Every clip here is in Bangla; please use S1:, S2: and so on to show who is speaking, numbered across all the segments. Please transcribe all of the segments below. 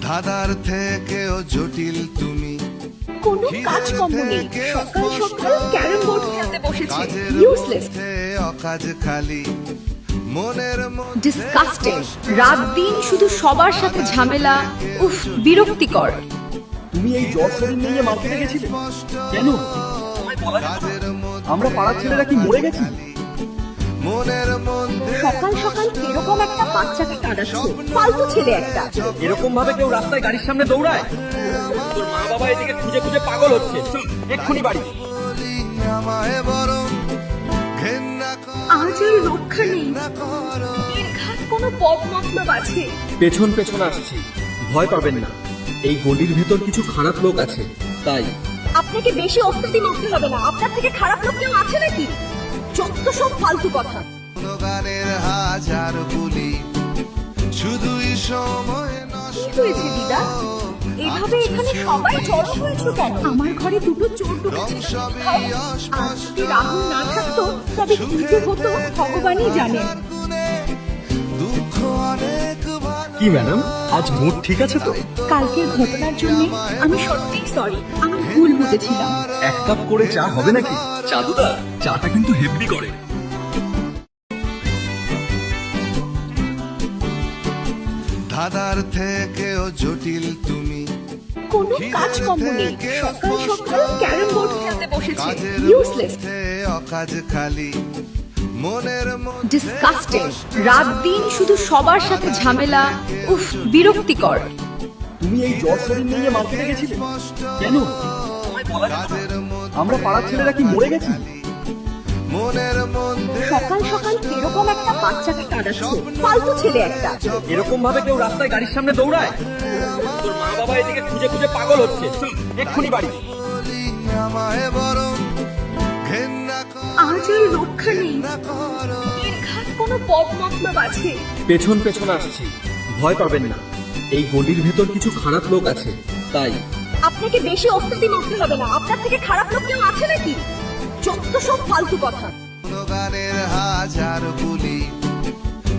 S1: ধাঁধার থেকেও জটিল তুমি,
S2: কোনো কাজ কম্ম নেই, সকাল সকাল ক্যারম বোর্ড খেলতে বসেছে। ইউজলেস,
S1: অকাজ খালি মনের মধ্যে
S2: ডিসকাস্টিং, রাত দিন শুধু সবার সাথে ঝামেলা। উফ, বিরক্তিকর।
S3: তুমি এই জ্বর শরীর নিয়ে মার্কেটে গেছিলে কেন? তোমায় বলা যেত না? আমরা পাড়ার ছেলেরা কি মরে গেছি?
S1: মনের মধ্যে
S2: সকাল সকাল এরকম একটা বাচ্চাকে কাঁদাচ্ছে, ফালতু ছেলে একটা।
S3: এরকম ভাবে কেউ রাস্তায় গাড়ির সামনে দৌড়ায়? তোর মা বাবা এদিকে খুঁজে খুঁজে পাগল হচ্ছে। চল, এক্ষুনি বাড়ি।
S1: বলি আমায় বরং ঘেন্না
S2: আজ আর রক্ষা নেই, এর ঘাট কোনো পথ মতলব আছে।
S3: পেছন পেছন আসছি, ভয় পাবেন না। এই গলির ভেতর কিছু খারাপ লোক আছে, তাই।
S2: আপনাকে বেশি অস্তিত্ব মারতে হবে না, আপনার থেকে খারাপ লোক কেউ আছে নাকি? যত সব ফালতু কথা।
S1: গানের হাজার বলি শুধুই সময়
S2: কি হয়েছে দিদা? এভাবে এখানে সবাই জড়ো হয়েছে কেন? আমার ঘরে দুটো চোর ঢুকেছে। আজ যদি রাহুল না থাকতো তবে কি যে হতো ভগবানই জানেন।
S1: দুঃখ অনেক
S3: কি ম্যাডাম, আজ মুড ঠিক আছে তো?
S2: কালকের ঘটনার জন্য আমি সত্যিই সরি, আমি ভুল বুঝেছিলাম।
S3: এক কাপ করে চা হবে নাকি? চাদুদা, চাটা কিন্তু হেভি করে।
S1: ধাঁধার থেকেও জটিল তুমি,
S2: কোনো কাজ কম্ম নেই, সকাল সকাল ক্যারম বোর্ড খেলতে বসেছে। ইউজলেস,
S1: অকাজ খালি মনের মধ্যে
S2: ডিসকাস্টিং, রাত দিন শুধু সবার সাথে ঝামেলা। উফ, বিরক্তিকর।
S3: তুমি এই জ্বর শরীর নিয়ে মার্কেটে গেছিলে কেন? তোমায় বলা যেত না? আমরা পাড়ার ছেলেরা কি মরে গেছি?
S1: মনের মধ্যে
S2: সকাল সকাল এরকম একটা বাচ্চাকে কাঁদাচ্ছে, ফালতু ছেলে একটা।
S3: এরকম ভাবে কেউ রাস্তায় গাড়ির সামনে দৌড়ায়? তোর মা বাবা এদিকে খুঁজে খুঁজে পাগল হচ্ছে। চল, এক্ষুনি বাড়ি।
S1: বলি আমায় বরং ঘেন্না
S2: আজ আর রক্ষা নেই, এর ঘাট কোনো পথ মতলব আছে।
S3: পেছন পেছন আসছি, ভয় পাবেন না। এই গলির ভেতর কিছু খারাপ লোক আছে, তাই।
S2: আপনাকে বেশি অস্তিত্ব মারতে হবে না, আপনার থেকে খারাপ লোক কেউ আছে নাকি? যত সব ফালতু কথা।
S1: গানের হাজার বলি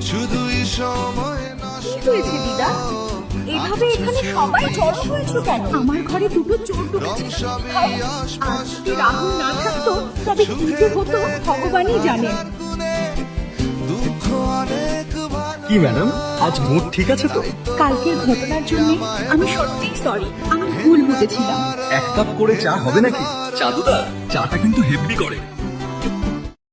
S1: শুধুই সময়
S2: কি হয়েছে দিদা? এভাবে এখানে সবাই জড়ো হয়েছে কেন? আমার ঘরে দুটো চোর ঢুকেছে। আজ যদি রাহুল না থাকতো তবে কি যে হতো ভগবানই জানেন।
S1: দুঃখ অনেক
S3: কি ম্যাডাম, আজ মুড ঠিক আছে তো?
S2: কালকের ঘটনার জন্য আমি সত্যিই সরি, আমি ভুল বুঝেছিলাম।
S3: এক কাপ করে চা হবে নাকি? চাদুদা, চাটা কিন্তু হেভি করে।